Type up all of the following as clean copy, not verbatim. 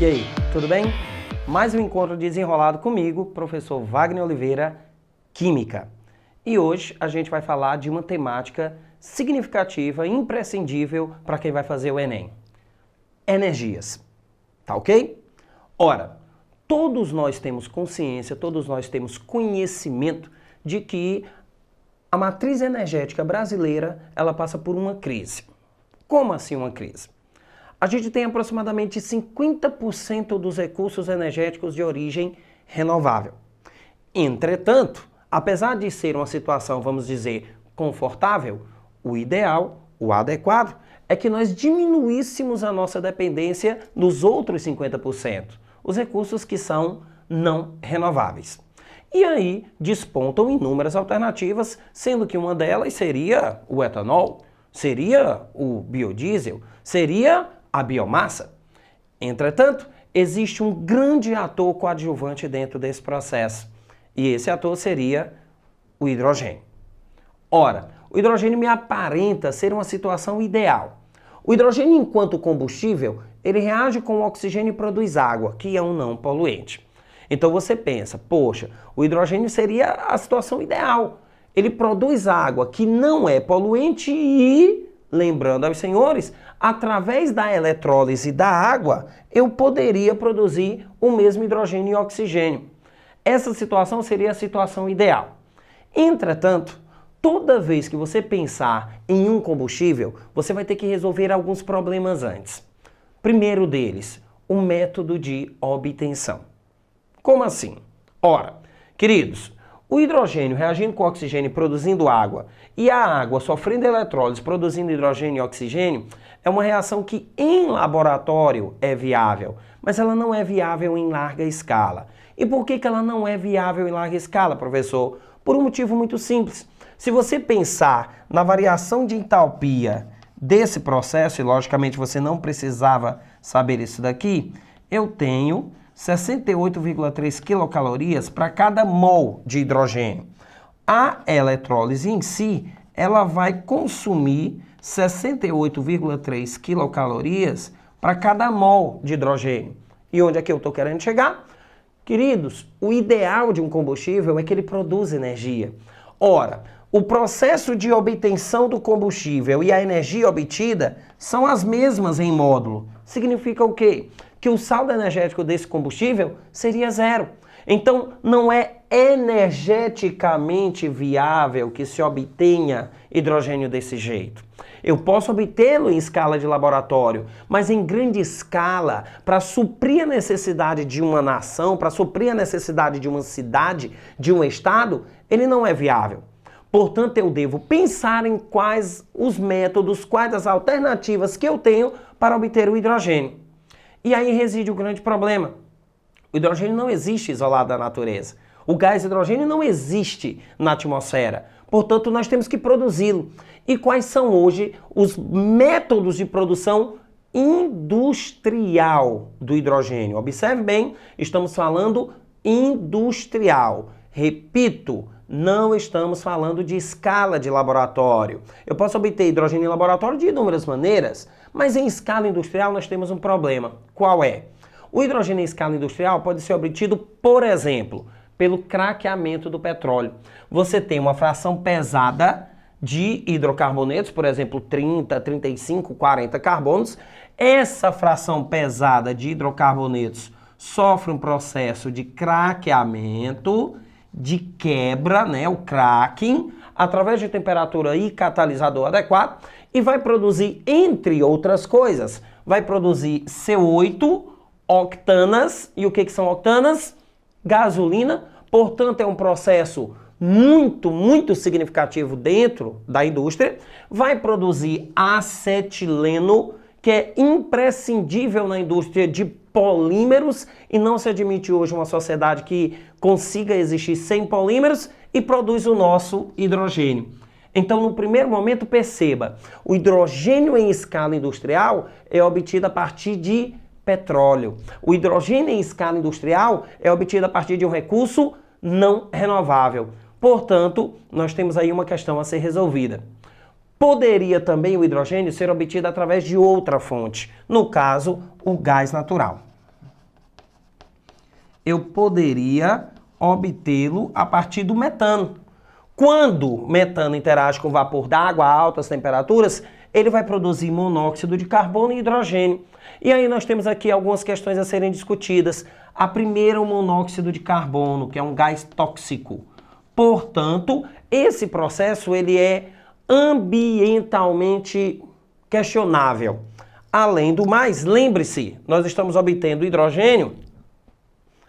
E aí, tudo bem? Mais um encontro desenrolado comigo, professor Wagner Oliveira, Química. E hoje a gente vai falar de uma temática significativa, imprescindível para quem vai fazer o Enem. Energias. Tá ok? Ora, todos nós temos consciência, todos nós temos conhecimento de que a matriz energética brasileira, ela passa por uma crise. Como assim uma crise? A gente tem aproximadamente 50% dos recursos energéticos de origem renovável. Entretanto, apesar de ser uma situação, vamos dizer, confortável, o ideal, o adequado, é que nós diminuíssemos a nossa dependência dos outros 50%, os recursos que são não renováveis. E aí despontam inúmeras alternativas, sendo que uma delas seria o etanol, seria o biodiesel, seria a biomassa. Entretanto, existe um grande ator coadjuvante dentro desse processo. E esse ator seria o hidrogênio. Ora, o hidrogênio me aparenta ser uma situação ideal. O hidrogênio, enquanto combustível, ele reage com o oxigênio e produz água, que é um não poluente. Então você pensa, poxa, o hidrogênio seria a situação ideal. Ele produz água que não é poluente e, lembrando aos senhores, através da eletrólise da água, eu poderia produzir o mesmo hidrogênio e oxigênio. Essa situação seria a situação ideal. Entretanto, toda vez que você pensar em um combustível, você vai ter que resolver alguns problemas antes. Primeiro deles, o método de obtenção. Como assim? Ora, queridos, o hidrogênio reagindo com o oxigênio produzindo água e a água sofrendo eletrólise produzindo hidrogênio e oxigênio é uma reação que em laboratório é viável, mas ela não é viável em larga escala. E por que ela não é viável em larga escala, professor? Por um motivo muito simples. Se você pensar na variação de entalpia desse processo, e logicamente você não precisava saber isso daqui, eu tenho 68,3 quilocalorias para cada mol de hidrogênio. A eletrólise em si, ela vai consumir 68,3 quilocalorias para cada mol de hidrogênio. E onde é que eu estou querendo chegar? Queridos, o ideal de um combustível é que ele produza energia. Ora, o processo de obtenção do combustível e a energia obtida são as mesmas em módulo. Significa o quê? Que o saldo energético desse combustível seria zero. Então, não é energeticamente viável que se obtenha hidrogênio desse jeito. Eu posso obtê-lo em escala de laboratório, mas em grande escala, para suprir a necessidade de uma nação, para suprir a necessidade de uma cidade, de um estado, ele não é viável. Portanto, eu devo pensar em quais os métodos, quais as alternativas que eu tenho para obter o hidrogênio. E aí reside o grande problema. O hidrogênio não existe isolado da natureza. O gás hidrogênio não existe na atmosfera. Portanto, nós temos que produzi-lo. E quais são hoje os métodos de produção industrial do hidrogênio? Observe bem, estamos falando industrial. Repito, não estamos falando de escala de laboratório. Eu posso obter hidrogênio em laboratório de inúmeras maneiras, mas em escala industrial nós temos um problema. Qual é? O hidrogênio em escala industrial pode ser obtido, por exemplo, pelo craqueamento do petróleo. Você tem uma fração pesada de hidrocarbonetos, por exemplo, 30, 35, 40 carbonos. Essa fração pesada de hidrocarbonetos sofre um processo de craqueamento, de quebra, né, o cracking, através de temperatura e catalisador adequado, e vai produzir, entre outras coisas, vai produzir CO8, octanas, e o que são octanas? Gasolina. Portanto, é um processo muito significativo dentro da indústria. Vai produzir acetileno, que é imprescindível na indústria de polímeros, e não se admite hoje uma sociedade que consiga existir sem polímeros, e produz o nosso hidrogênio. Então, no primeiro momento, perceba, o hidrogênio em escala industrial é obtido a partir de petróleo. O hidrogênio em escala industrial é obtido a partir de um recurso não renovável. Portanto, nós temos aí uma questão a ser resolvida. Poderia também o hidrogênio ser obtido através de outra fonte, no caso, o gás natural. eu poderia obtê-lo a partir do metano. Quando o metano interage com o vapor d'água a altas temperaturas, ele vai produzir monóxido de carbono e hidrogênio. E aí nós temos aqui algumas questões a serem discutidas. A primeira é o monóxido de carbono, que é um gás tóxico. Portanto, esse processo ele é ambientalmente questionável. Além do mais, lembre-se, nós estamos obtendo hidrogênio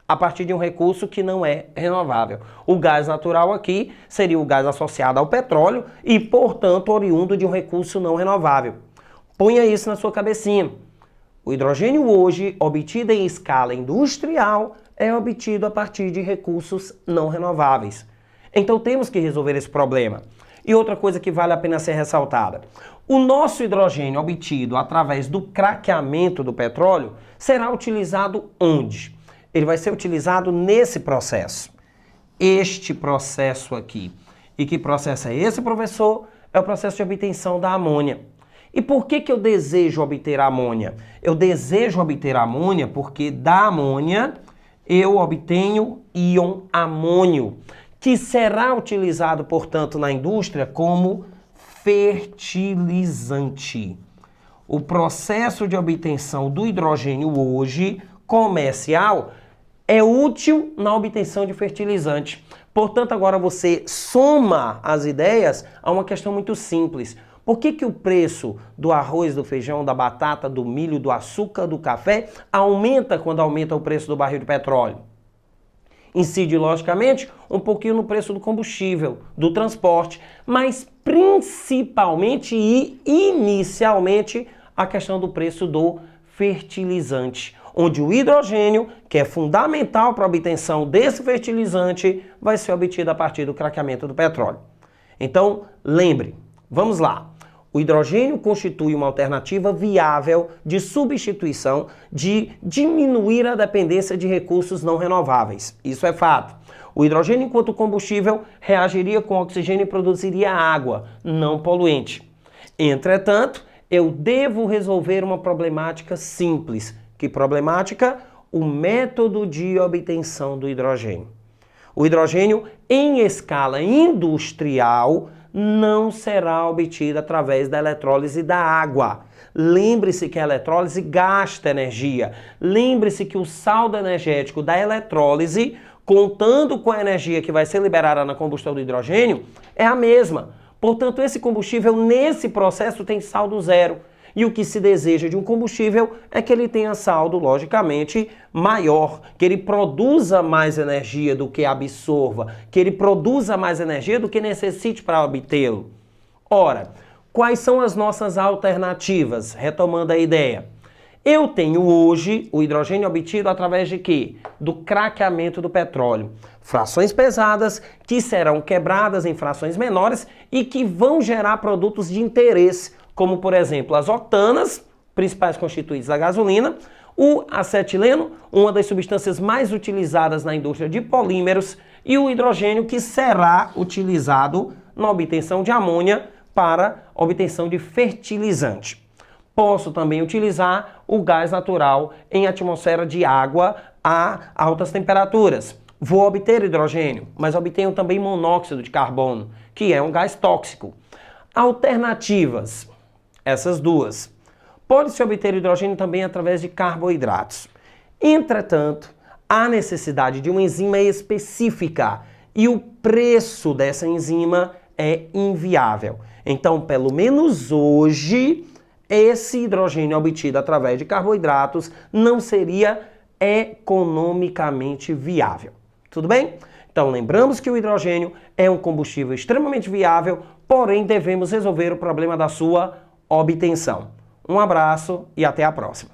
a partir de um recurso que não é renovável. O gás natural aqui seria o gás associado ao petróleo e, portanto, oriundo de um recurso não renovável. Ponha isso na sua cabecinha. O hidrogênio hoje, obtido em escala industrial, é obtido a partir de recursos não renováveis. Então temos que resolver esse problema. E outra coisa que vale a pena ser ressaltada. O nosso hidrogênio obtido através do craqueamento do petróleo será utilizado onde? Ele vai ser utilizado nesse processo. Este processo aqui. E que processo é esse, professor? É o processo de obtenção da amônia. E por que eu desejo obter a amônia? Eu desejo obter a amônia porque da amônia eu obtenho íon amônio, que será utilizado, portanto, na indústria como fertilizante. O processo de obtenção do hidrogênio hoje, comercial, é útil na obtenção de fertilizante. Portanto, agora você soma as ideias a uma questão muito simples. Por que o preço do arroz, do feijão, da batata, do milho, do açúcar, do café aumenta quando aumenta o preço do barril de petróleo? Incide, logicamente, um pouquinho no preço do combustível, do transporte, mas principalmente e inicialmente a questão do preço do fertilizante, onde o hidrogênio, que é fundamental para a obtenção desse fertilizante, vai ser obtido a partir do craqueamento do petróleo. Então, lembre, vamos lá. O hidrogênio constitui uma alternativa viável de substituição, de diminuir a dependência de recursos não renováveis. Isso é fato. O hidrogênio, enquanto combustível, reagiria com oxigênio e produziria água, não poluente. Entretanto, eu devo resolver uma problemática simples. Que problemática? O método de obtenção do hidrogênio. O hidrogênio, em escala industrial, não será obtida através da eletrólise da água. Lembre-se que a eletrólise gasta energia. Lembre-se que o saldo energético da eletrólise, contando com a energia que vai ser liberada na combustão do hidrogênio, é a mesma. Portanto, esse combustível, nesse processo, tem saldo zero. E o que se deseja de um combustível é que ele tenha saldo, logicamente, maior, que ele produza mais energia do que absorva, que ele produza mais energia do que necessite para obtê-lo. Ora, quais são as nossas alternativas? Retomando a ideia. Eu tenho hoje o hidrogênio obtido através de quê? Do craqueamento do petróleo. Frações pesadas que serão quebradas em frações menores e que vão gerar produtos de interesse, como, por exemplo, as octanas, principais constituintes da gasolina, o acetileno, uma das substâncias mais utilizadas na indústria de polímeros, e o hidrogênio, que será utilizado na obtenção de amônia para obtenção de fertilizante. Posso também utilizar o gás natural em atmosfera de água a altas temperaturas. Vou obter hidrogênio, mas obtenho também monóxido de carbono, que é um gás tóxico. Alternativas. Essas duas. Pode-se obter hidrogênio também através de carboidratos. Entretanto, há necessidade de uma enzima específica e o preço dessa enzima é inviável. Então, pelo menos hoje, esse hidrogênio obtido através de carboidratos não seria economicamente viável. Tudo bem? Então, lembramos que o hidrogênio é um combustível extremamente viável, porém devemos resolver o problema da sua obtenção. Um abraço e até a próxima.